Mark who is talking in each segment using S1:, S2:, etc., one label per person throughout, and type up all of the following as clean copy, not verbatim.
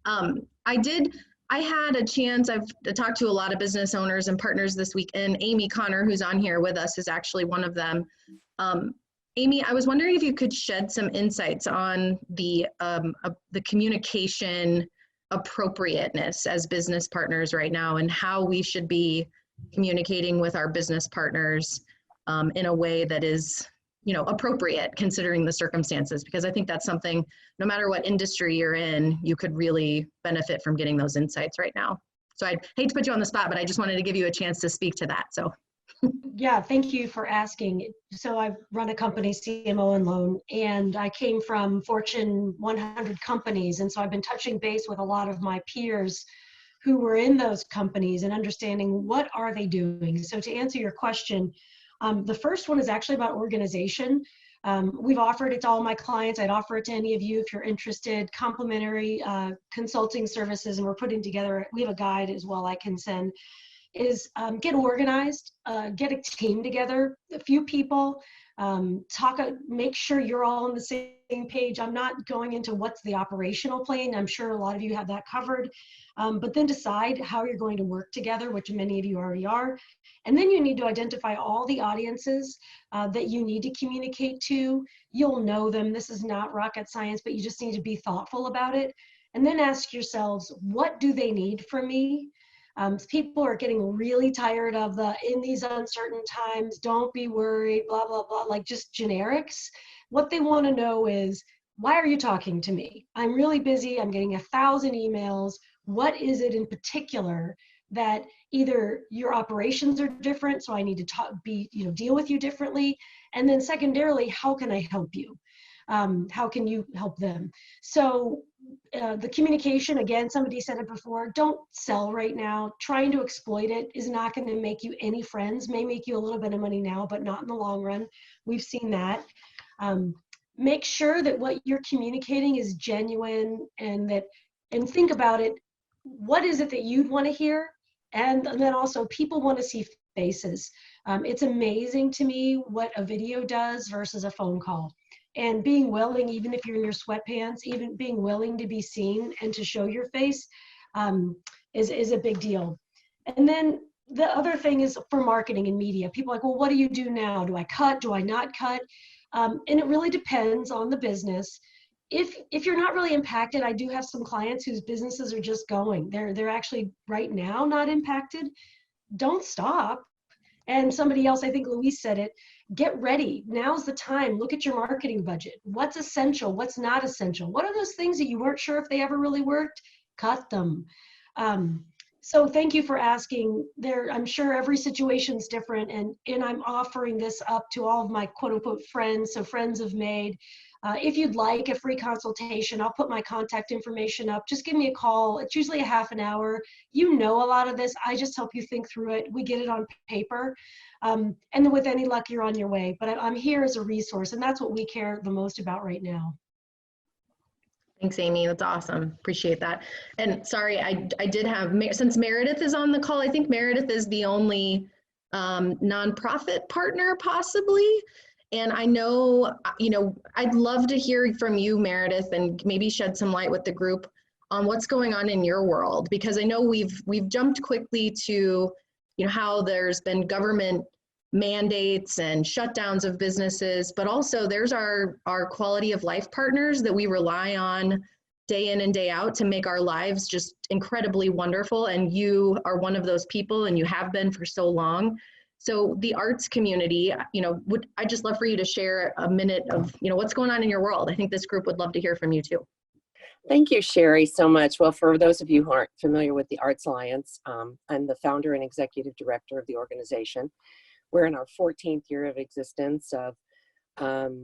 S1: I did, I had a chance, I've talked to a lot of business owners and partners this week, and Amy Connor, who's on here with us, is actually one of them. Amy, I was wondering if you could shed some insights on the communication appropriateness as business partners right now, and how we should be communicating with our business partners in a way that is, appropriate considering the circumstances, because I think that's something, no matter what industry you're in, you could really benefit from getting those insights right now. So I hate to put you on the spot, but I just wanted to give you a chance to speak to that. So.
S2: Yeah, thank you for asking. So I've run a company, CMO and Loan, and I came from Fortune 100 companies. And so I've been touching base with a lot of my peers who were in those companies and understanding what are they doing. So to answer your question, the first one is actually about organization. We've offered it to all my clients. I'd offer it to any of you if you're interested, complimentary consulting services, and we're putting together, we have a guide as well I can send, is get organized, get a team together, a few people, make sure you're all on the same page. I'm not going into what's the operational plan. I'm sure a lot of you have that covered, but then decide how you're going to work together, which many of you already are. And then you need to identify all the audiences that you need to communicate to. You'll know them. This is not rocket science, but you just need to be thoughtful about it. And then ask yourselves, what do they need from me? People are getting really tired of in these uncertain times, don't be worried, blah, blah, blah, like just generics. What they want to know is, why are you talking to me? I'm really busy. I'm getting 1,000 emails. What is it in particular that either your operations are different, so I need to deal with you differently? And then secondarily, how can I help you? How can you help them? So the communication, again, somebody said it before, don't sell right now. Trying to exploit it is not going to make you any friends, may make you a little bit of money now, but not in the long run. We've seen that. Make sure that what you're communicating is genuine, and think about it. What is it that you'd want to hear? And then also, people want to see faces. It's amazing to me what a video does versus a phone call. And being willing, even if you're in your sweatpants, even being willing to be seen and to show your face is a big deal. And then the other thing is for marketing and media. People are like, well, what do you do now? Do I cut? Do I not cut? And it really depends on the business. If you're not really impacted, I do have some clients whose businesses are just going. They're actually right now not impacted. Don't stop. And somebody else, I think Louise said it, get ready. Now's the time. Look at your marketing budget. What's essential? What's not essential? What are those things that you weren't sure if they ever really worked? Cut them. So thank you for asking. I'm sure every situation's different, and I'm offering this up to all of my quote unquote friends, so friends of Made. If you'd like a free consultation, I'll put my contact information up. Just give me a call. It's usually a half an hour. You know a lot of this. I just help you think through it. We get it on paper. And then with any luck, you're on your way. But I'm here as a resource, and that's what we care the most about right now.
S1: Thanks, Amy. That's awesome. Appreciate that. And sorry, I did have, since Meredith is on the call, I think Meredith is the only nonprofit partner possibly. And I know, I'd love to hear from you, Meredith, and maybe shed some light with the group on what's going on in your world, because I know we've jumped quickly to, how there's been government mandates and shutdowns of businesses, but also there's our quality of life partners that we rely on day in and day out to make our lives just incredibly wonderful. And you are one of those people, and you have been for so long. So the arts community, I'd just love for you to share a minute of, what's going on in your world. I think this group would love to hear from you too.
S3: Thank you, Sherry, so much. Well, for those of you who aren't familiar with the Arts Alliance, I'm the founder and executive director of the organization. We're in our 14th year of existence of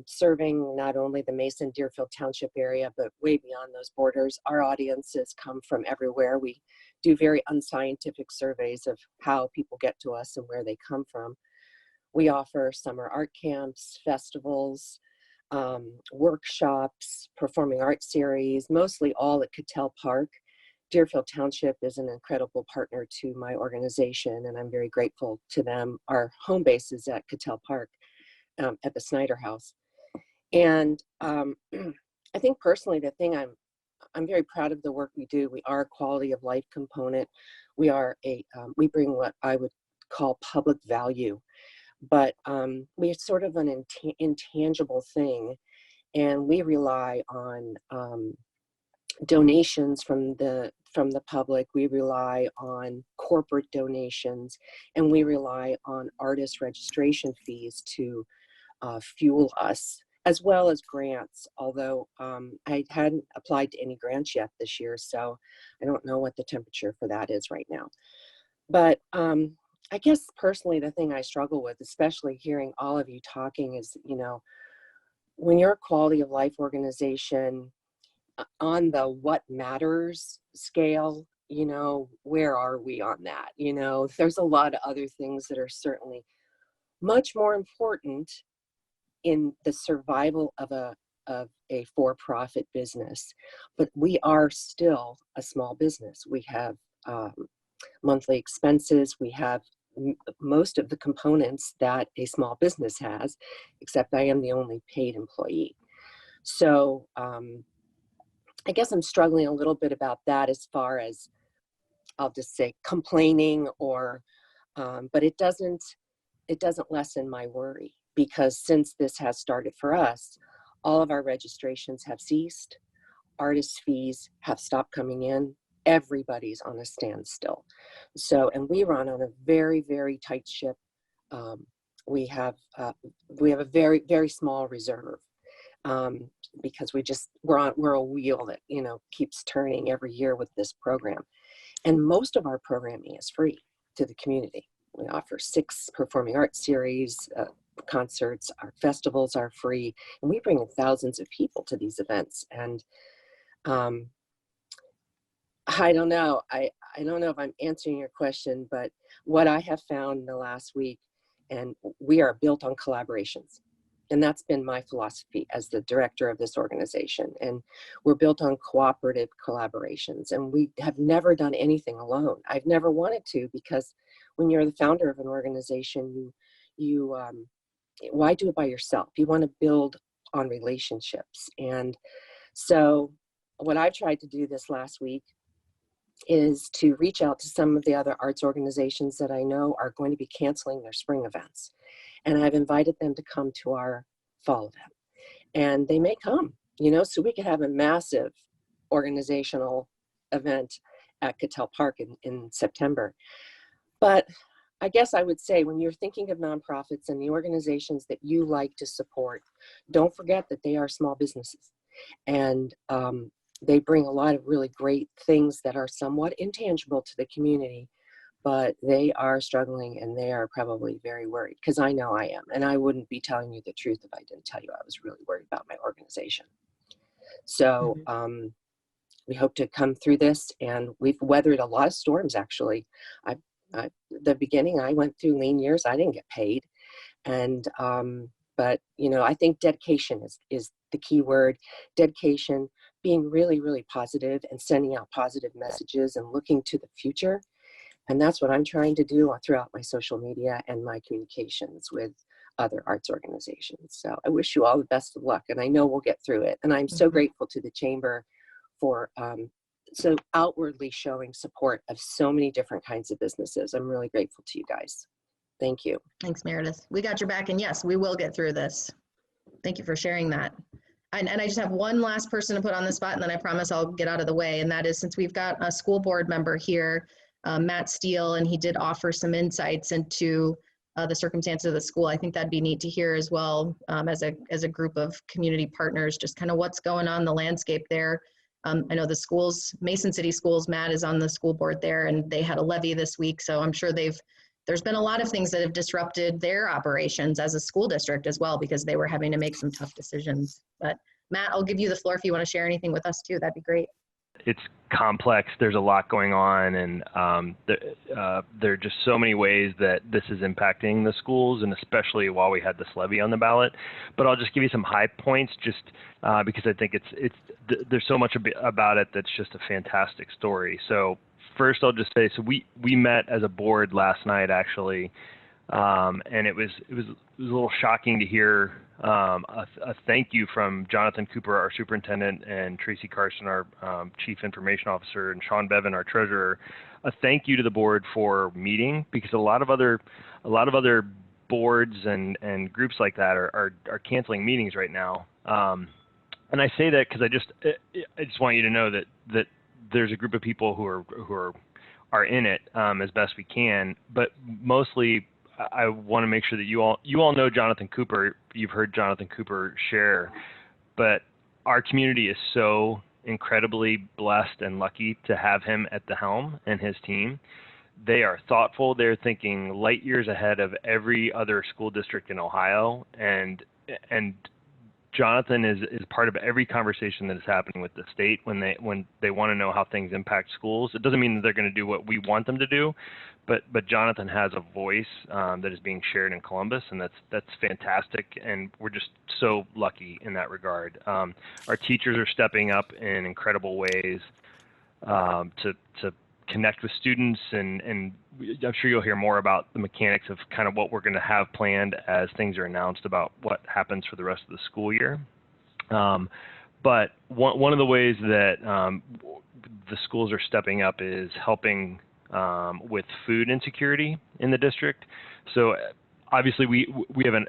S3: serving not only the Mason Deerfield Township area, but way beyond those borders. Our audiences come from everywhere. We do very unscientific surveys of how people get to us and where they come from. We offer summer art camps, festivals, workshops, performing arts series, mostly all at Cattell Park. Deerfield Township is an incredible partner to my organization, and I'm very grateful to them. Our home base is at Cattell Park at the Snyder House. And I think personally, the thing I'm I'm very proud of the work we do. We are a quality of life component. We are we bring what I would call public value, but we're sort of an intangible thing, and we rely on donations from the public. We rely on corporate donations, and we rely on artist registration fees to fuel us, as well as grants, although I hadn't applied to any grants yet this year, so I don't know what the temperature for that is right now. But I guess personally, the thing I struggle with, especially hearing all of you talking, is, when you're a quality of life organization, on the what matters scale, where are we on that? There's a lot of other things that are certainly much more important in the survival of a for-profit business, but we are still a small business. We have monthly expenses. We have most of the components that a small business has, except I am the only paid employee. So I guess I'm struggling a little bit about that, as far as, I'll just say, complaining, or but it doesn't lessen my worry, because since this has started for us, all of our registrations have ceased. Artist fees have stopped coming in. Everybody's on a standstill. So, and we run on a very, very tight ship. We have a very, very small reserve, because we're a wheel that, keeps turning every year with this program. And most of our programming is free to the community. We offer 6 performing arts series, concerts. Our festivals are free, and we bring in thousands of people to these events. And I don't know. I don't know if I'm answering your question, but what I have found in the last week, and we are built on collaborations. And that's been my philosophy as the director of this organization. And we're built on cooperative collaborations. And we have never done anything alone. I've never wanted to, because when you're the founder of an organization, you why do it by yourself? You want to build on relationships. And so what I've tried to do this last week is to reach out to some of the other arts organizations that I know are going to be canceling their spring events. And I've invited them to come to our fall event. And they may come, so we could have a massive organizational event at Cattell Park in September. But I guess I would say, when you're thinking of nonprofits and the organizations that you like to support, don't forget that they are small businesses. And they bring a lot of really great things that are somewhat intangible to the community, but they are struggling, and they are probably very worried, because I know I am. And I wouldn't be telling you the truth if I didn't tell you I was really worried about my organization. So we hope to come through this, and we've weathered a lot of storms, actually. The beginning, I went through lean years. I didn't get paid. And, but, I think dedication is the key word. Dedication, being really, really positive, and sending out positive messages, and looking to the future. And that's what I'm trying to do throughout my social media and my communications with other arts organizations. So I wish you all the best of luck, and I know we'll get through it. And I'm so grateful to the Chamber for so outwardly showing support of so many different kinds of businesses. I'm really grateful to you guys. Thank you.
S1: Thanks, Meredith. We got your back, and yes, we will get through this. Thank you for sharing that. And I just have one last person to put on the spot, and then I promise I'll get out of the way. And that is, since we've got a school board member here, Matt Steele, and he did offer some insights into the circumstances of the school. I think that'd be neat to hear as well, as a group of community partners, just kind of what's going on in the landscape there. I know the schools, Mason City Schools, Matt is on the school board there, and they had a levy this week. So I'm sure there's been a lot of things that have disrupted their operations as a school district as well, because they were having to make some tough decisions. But Matt, I'll give you the floor if you want to share anything with us too. That'd be great.
S4: It's complex. There's a lot going on, and there are just so many ways that this is impacting the schools, and especially while we had this levy on the ballot. But I'll just give you some high points, just because I think there's so much about it that's just a fantastic story. So first, I'll just say, so we met as a board last night, actually, And it was a little shocking to hear a thank you from Jonathan Cooper, our superintendent, and Tracy Carson, our chief information officer, and Sean Bevan, our treasurer. A thank you to the board for meeting, because a lot of other boards and groups like that are canceling meetings right now. And I say that because I just want you to know that there's a group of people who are in it as best we can, but mostly I want to make sure that you all know Jonathan Cooper. You've heard Jonathan Cooper share, but our community is so incredibly blessed and lucky to have him at the helm and his team. They are thoughtful. They're thinking light years ahead of every other school district in Ohio, and Jonathan is part of every conversation that is happening with the state when they want to know how things impact schools. It doesn't mean that they're going to do what we want them to do, but Jonathan has a voice that is being shared in Columbus, and that's fantastic, and we're just so lucky in that regard. Our teachers are stepping up in incredible ways to connect with students, and I'm sure you'll hear more about the mechanics of kind of what we're going to have planned as things are announced about what happens for the rest of the school year. But one of the ways that the schools are stepping up is helping with food insecurity in the district. So obviously we have an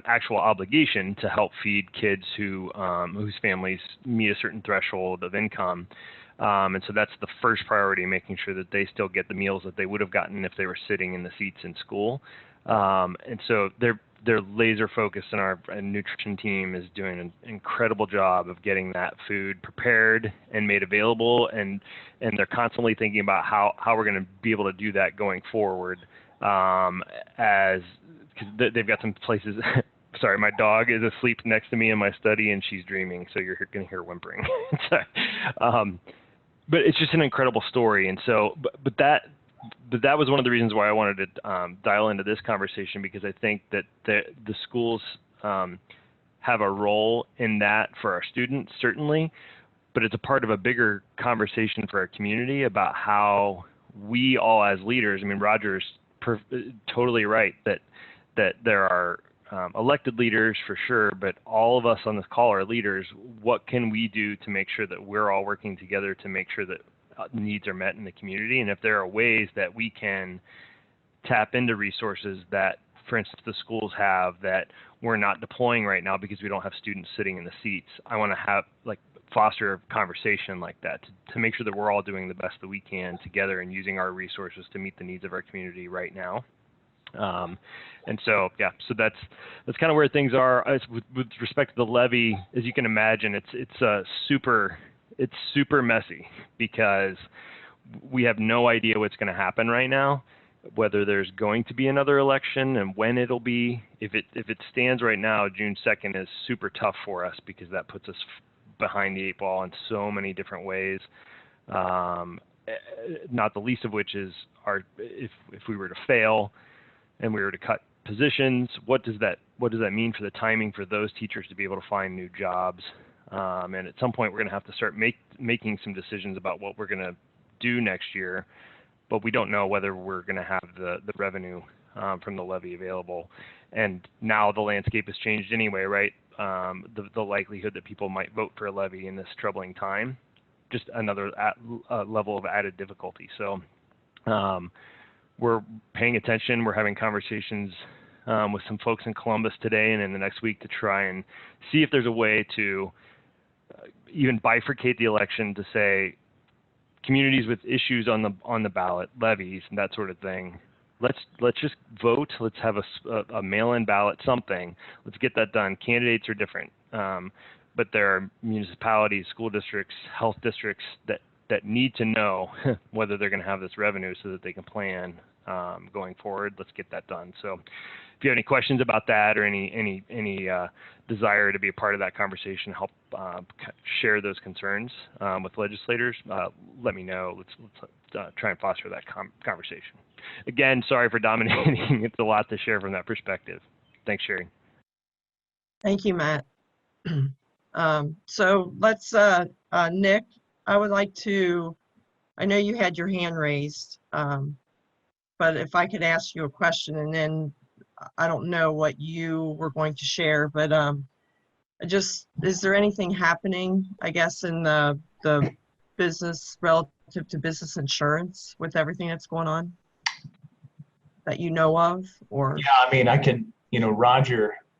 S4: actual obligation to help feed kids whose families meet a certain threshold of income. And so that's the first priority, making sure that they still get the meals that they would have gotten if they were sitting in the seats in school. And so they're laser focused, and our nutrition team is doing an incredible job of getting that food prepared and made available. And they're constantly thinking about how we're going to be able to do that going forward, as cause they've got some places. Sorry, my dog is asleep next to me in my study, and she's dreaming, so you're going to hear whimpering. But it's just an incredible story, and so, but that was one of the reasons why I wanted to dial into this conversation, because I think that the schools have a role in that for our students, certainly, but it's a part of a bigger conversation for our community about how we all as leaders. I mean, Roger's totally right that there are elected leaders for sure, but all of us on this call are leaders. What can we do to make sure that we're all working together to make sure that needs are met in the community? And if there are ways that we can tap into resources that, for instance, the schools have that we're not deploying right now because we don't have students sitting in the seats, I want to foster a conversation like that to make sure that we're all doing the best that we can together and using our resources to meet the needs of our community right now. And so, yeah, so that's kind of where things are. With respect to the levy, as you can imagine, it's super messy, because we have no idea what's going to happen right now, whether there's going to be another election and when it'll be. If it stands right now, June 2nd is super tough for us, because that puts us behind the 8 ball in so many different ways. Not the least of which is if we were to fail and we were to cut positions, what does that mean for the timing for those teachers to be able to find new jobs? And at some point, we're going to have to start making some decisions about what we're going to do next year, but we don't know whether we're going to have the revenue from the levy available. And now the landscape has changed anyway, right? The likelihood that people might vote for a levy in this troubling time, just another level of added difficulty. So we're paying attention. We're having conversations with some folks in Columbus today and in the next week to try and see if there's a way to even bifurcate the election to say communities with issues on the ballot, levies, and that sort of thing. Let's just vote. Let's have a mail-in ballot, something. Let's get that done. Candidates are different, but there are municipalities, school districts, health districts that need to know whether they're going to have this revenue so that they can plan going forward. Let's get that done. So if you have any questions about that, or any desire to be a part of that conversation, help share those concerns with legislators, let me know. Let's try and foster that conversation. Again, sorry for dominating. It's a lot to share from that perspective. Thanks, Sherry.
S5: Thank you, Matt. So let's, Nick, I would like to, I know you had your hand raised. but if I could ask you a question, and then I don't know what you were going to share, but is there anything happening, I guess, in the business relative to business insurance with everything that's going on that you know of, or?
S6: Yeah, I mean, I can,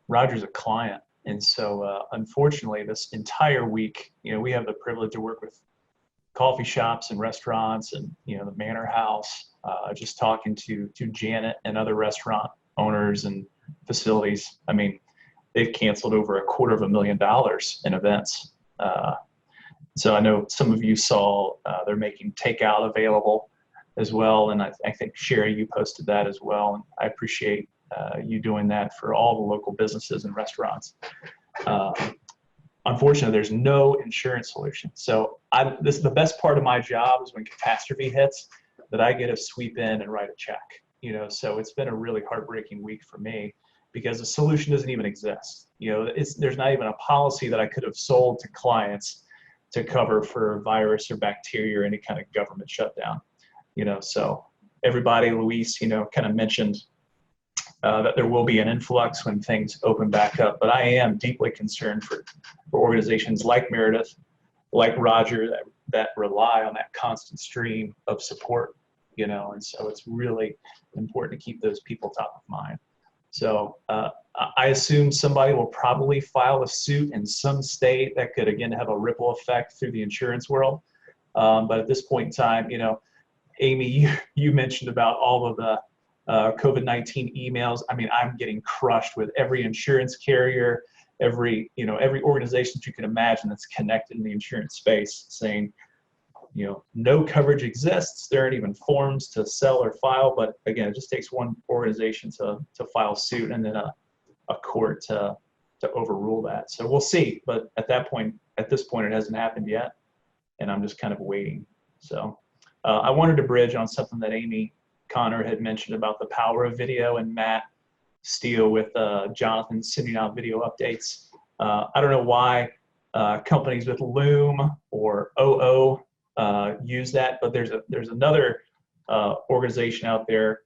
S6: Roger's a client. And so, unfortunately, this entire week, we have the privilege to work with coffee shops and restaurants and, the Manor House, just talking to Janet and other restaurant owners and facilities. I mean, they've canceled over $250,000 in events. So I know some of you saw they're making takeout available as well. And I think, Sherry, you posted that as well. And I appreciate you doing that for all the local businesses and restaurants. Unfortunately, there's no insurance solution. So this is the best part of my job is when catastrophe hits, that I get to sweep in and write a check. So it's been a really heartbreaking week for me because the solution doesn't even exist. There's not even a policy that I could have sold to clients to cover for virus or bacteria or any kind of government shutdown. So everybody, Luis, kind of mentioned that there will be an influx when things open back up. But I am deeply concerned for organizations like Meredith, like Roger, that rely on that constant stream of support, and so it's really important to keep those people top of mind. So I assume somebody will probably file a suit in some state that could, again, have a ripple effect through the insurance world. But at this point in time, Amy, you mentioned about all of the COVID-19 emails. I mean, I'm getting crushed with every insurance carrier, every organization that you can imagine that's connected in the insurance space saying, no coverage exists. There aren't even forms to sell or file. But again, it just takes one organization to file suit and then a court to overrule that. So we'll see. But at this point, it hasn't happened yet. And I'm just kind of waiting. So I wanted to bridge on something that Amy Connor had mentioned about the power of video, and Matt Steele with Jonathan sending out video updates. I don't know why companies with Loom or OO use that, but there's another organization out there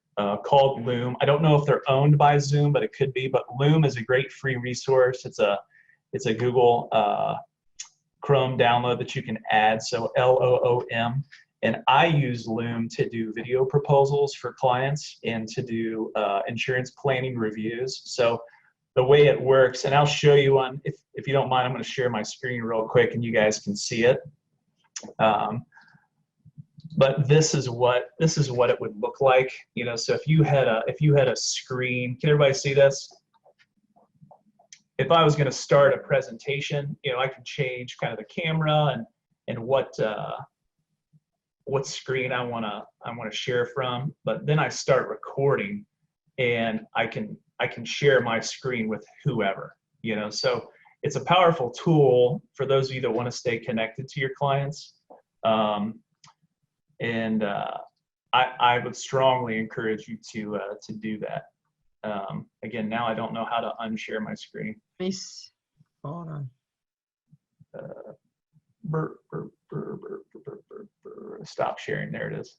S6: called Loom. I don't know if they're owned by Zoom, but it could be. But Loom is a great free resource. It's a Google Chrome download that you can add. So LOOM. And I use Loom to do video proposals for clients and to do insurance planning reviews. So the way it works, and I'll show you on, if you don't mind, I'm going to share my screen real quick and you guys can see it. But this is what it would look like. So if you had a screen, can everybody see this? If I was going to start a presentation, I can change kind of the camera and what screen I want to share from, but then I start recording and I can share my screen with whoever, so it's a powerful tool for those of you that want to stay connected to your clients. And I would strongly encourage you to do that. Again, now I don't know how to unshare my screen.
S5: Hold on.
S6: Stop sharing. There it is.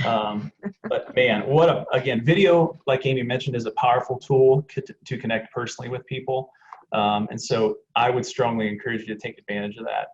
S6: But man, again, video, like Amy mentioned, is a powerful tool to connect personally with people. And so I would strongly encourage you to take advantage of that.